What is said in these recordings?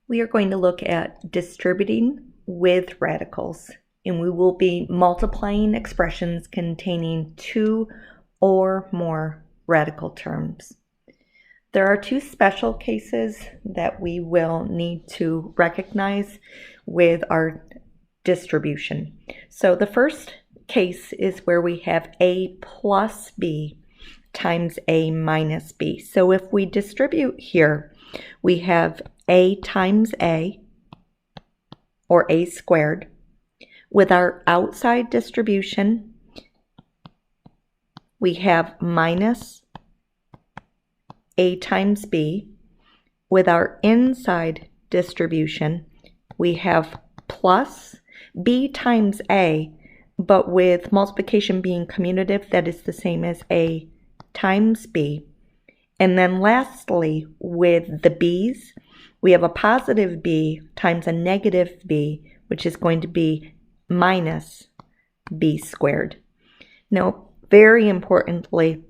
We are going to look at distributing with radicals, and we will be multiplying expressions containing two or more radical terms. There are two special cases that we will need to recognize with our distribution. So the first case is where we have a plus b times a minus b. So if we distribute here, we have a times a, or a squared. With our outside distribution, we have minus a times b. With our inside distribution, we have plus b times a, but with multiplication being commutative, that is the same as a times b. And then lastly, with the b's, we have a positive b times a negative b, which is going to be minus b squared. Now, very importantly,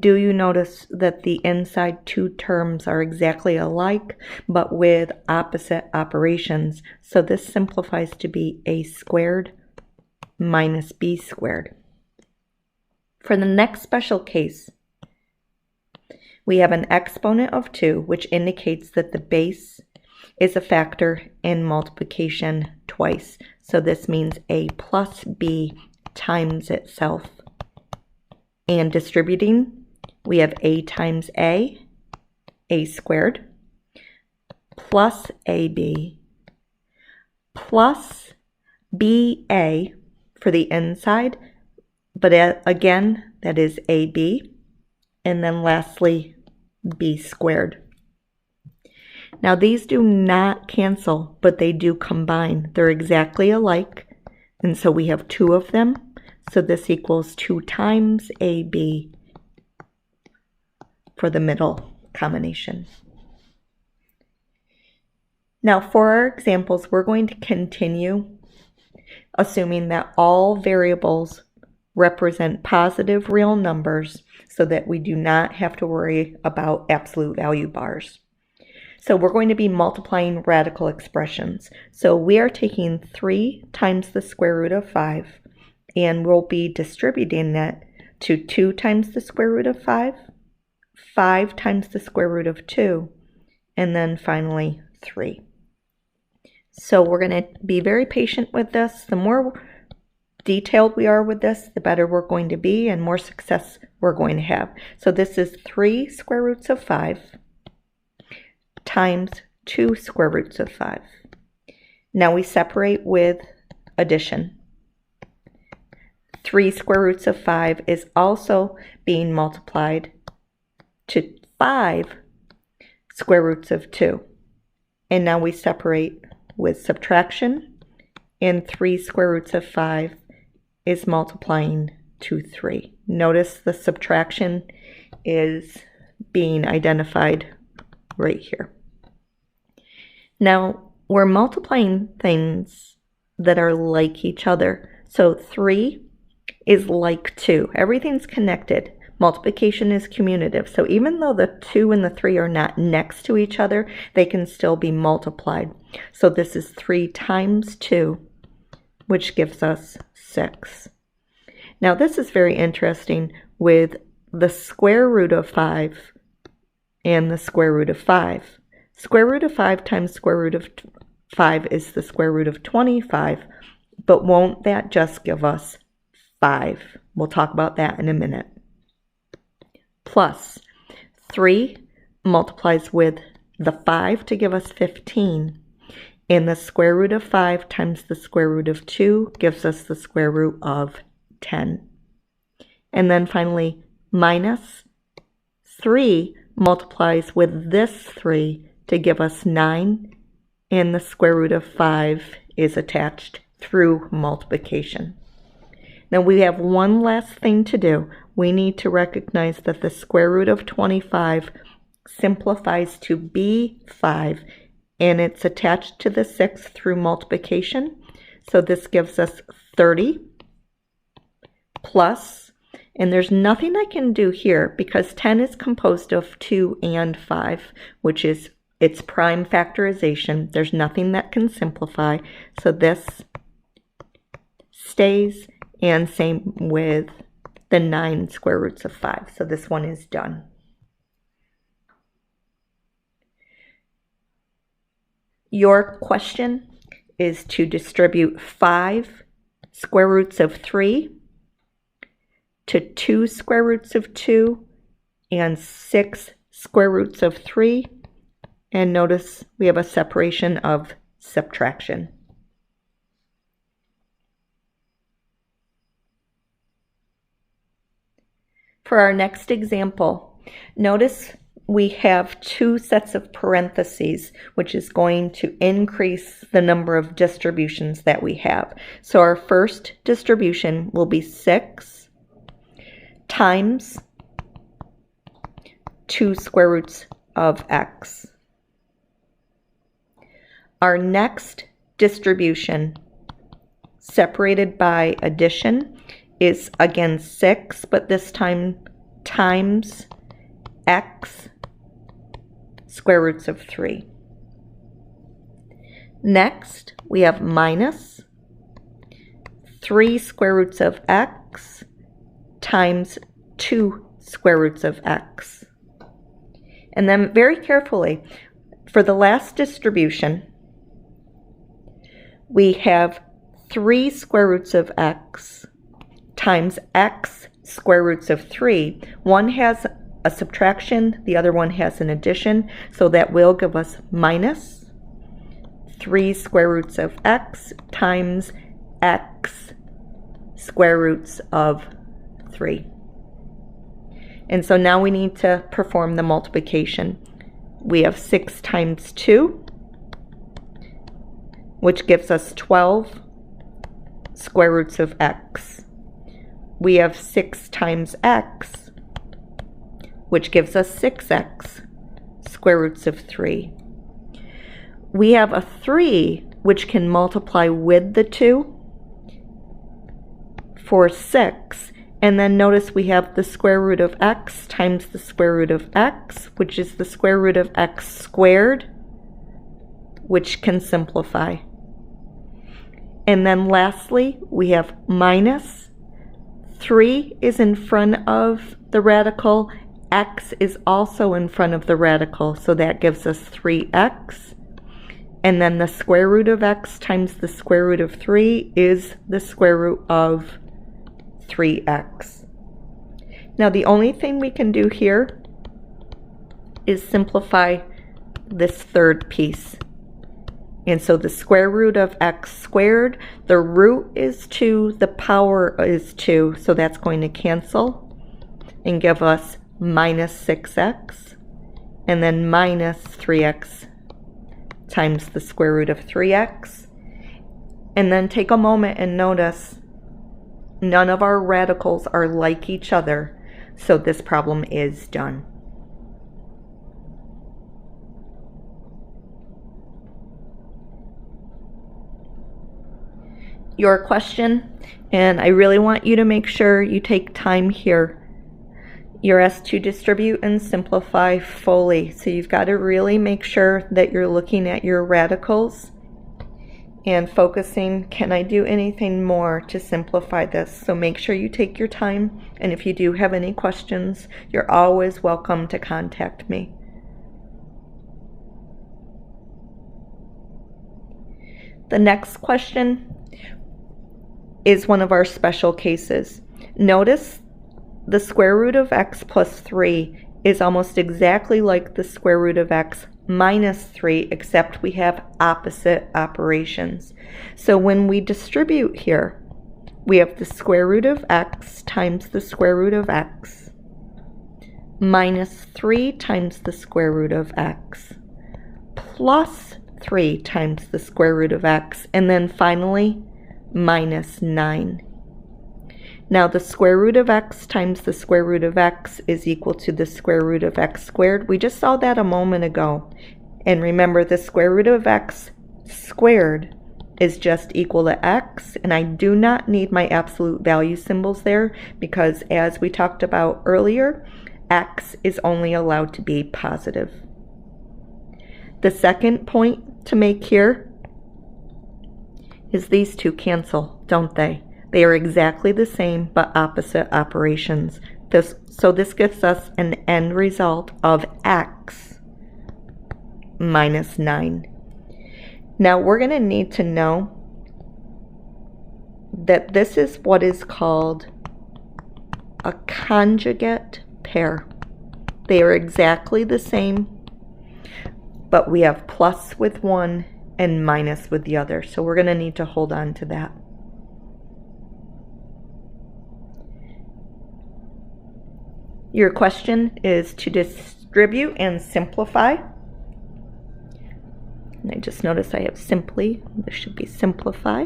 do you notice that the inside two terms are exactly alike, but with opposite operations? So this simplifies to be a squared minus b squared. For the next special case, we have an exponent of 2, which indicates that the base is a factor in multiplication twice. So this means a plus b times itself. And distributing, we have a times a squared, plus ab, plus ba for the inside, but again, that is ab, and then lastly, b squared. Now these do not cancel, but they do combine. They're exactly alike, and so we have two of them. So this equals 2 times ab for the middle combination. Now for our examples, we're going to continue assuming that all variables represent positive real numbers so that we do not have to worry about absolute value bars. So we're going to be multiplying radical expressions. So we are taking 3 times the square root of 5, and we'll be distributing that to 2 times the square root of 5, 5 times the square root of 2, and then finally 3. So we're going to be very patient with this. The more detailed we are with this, the better we're going to be and more success we're going to have. So this is 3 square roots of 5 times 2 square roots of 5. Now we separate with addition. 3 square roots of 5 is also being multiplied to 5 square roots of 2. And now we separate with subtraction, and 3 square roots of 5 is multiplying to 3. Notice the subtraction is being identified right here. Now we're multiplying things that are like each other. So 3 is like 2. Everything's connected. Multiplication is commutative. So even though the 2 and the 3 are not next to each other, they can still be multiplied. So this is 3 times 2, which gives us 6. Now this is very interesting with the square root of 5 and the square root of 5. Square root of 5 times square root of 5 is the square root of 25, but won't that just give us 5? We'll talk about that in a minute. Plus 3 multiplies with the 5 to give us 15. And the square root of 5 times the square root of 2 gives us the square root of 10. And then finally, minus 3 multiplies with this 3 to give us 9. And the square root of 5 is attached through multiplication. Now we have one last thing to do. We need to recognize that the square root of 25 simplifies to be 5, and it's attached to the 6 through multiplication. So this gives us 30 plus, and there's nothing I can do here because 10 is composed of 2 and 5, which is It's prime factorization. There's nothing that can simplify. So this stays, and same with the 9 square roots of 5. So this one is done. Your question is to distribute 5 square roots of 3 to 2 square roots of 2 and 6 square roots of 3. And notice we have a separation of subtraction. For our next example, notice we have 2 sets of parentheses, which is going to increase the number of distributions that we have. So our first distribution will be 6 times 2 square roots of x. Our next distribution, separated by addition, is again 6, but this time times x square roots of 3. Next, we have minus 3 square roots of x times 2 square roots of x. And then very carefully, for the last distribution, we have 3 square roots of x times x square roots of 3. One has a subtraction, the other one has an addition, so that will give us minus 3 square roots of x times x square roots of 3. And so now we need to perform the multiplication. We have 6 times 2, which gives us 12 square roots of x. We have 6 times x, which gives us 6x square roots of 3. We have a 3, which can multiply with the 2 for 6. And then notice we have the square root of x times the square root of x, which is the square root of x squared, which can simplify. And then lastly, we have minus 3 is in front of the radical, x is also in front of the radical, so that gives us 3x. And then the square root of x times the square root of 3 is the square root of 3x. Now the only thing we can do here is simplify this third piece. And so the square root of x squared, the root is 2, the power is 2, so that's going to cancel and give us minus 6x, and then minus 3x times the square root of 3x. And then take a moment and notice none of our radicals are like each other, so this problem is done. Your question, and I really want you to make sure you take time here. You're asked to distribute and simplify fully, so you've got to really make sure that you're looking at your radicals and focusing, can I do anything more to simplify this? So make sure you take your time, and if you do have any questions, you're always welcome to contact me. The next question is one of our special cases. Notice the square root of x plus 3 is almost exactly like the square root of x minus 3, except we have opposite operations. So when we distribute here, we have the square root of x times the square root of x minus 3 times the square root of x plus 3 times the square root of x, and then finally minus 9. Now the square root of x times the square root of x is equal to the square root of x squared. We just saw that a moment ago. And remember, the square root of x squared is just equal to x, and I do not need my absolute value symbols there because, as we talked about earlier, x is only allowed to be positive. The second point to make here is these two cancel, don't they? They are exactly the same but opposite operations. So this gives us an end result of x minus 9. Now we're going to need to know that this is what is called a conjugate pair. They are exactly the same, but we have plus with one and minus with the other. So we're going to need to hold on to that. Your question is to distribute and simplify. And I just noticed I have simply. This should be simplify.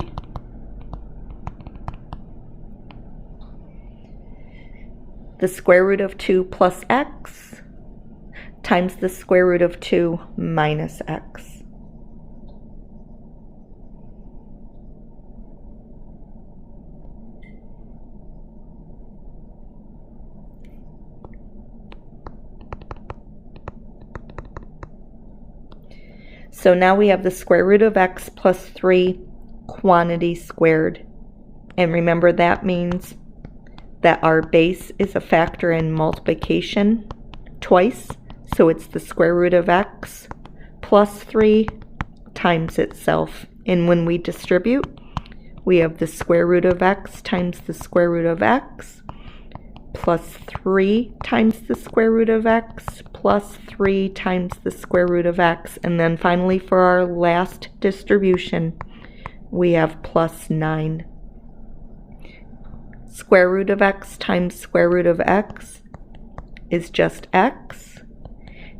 The square root of 2 plus x times the square root of 2 minus x. So now we have the square root of x plus 3 quantity squared. And remember, that means that our base is a factor in multiplication twice. So it's the square root of x plus 3 times itself. And when we distribute, we have the square root of x times the square root of x plus 3 times the square root of x plus 3 times the square root of x. And then finally, for our last distribution, we have plus 9. Square root of x times square root of x is just x.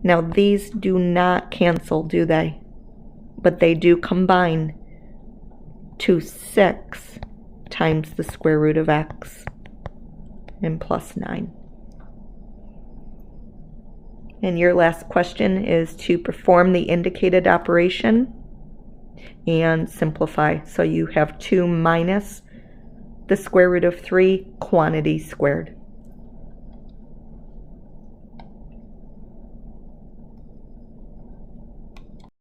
Now these do not cancel, do they? But they do combine to 6 times the square root of x and plus 9. And your last question is to perform the indicated operation and simplify. So you have 2 minus the square root of 3 quantity squared.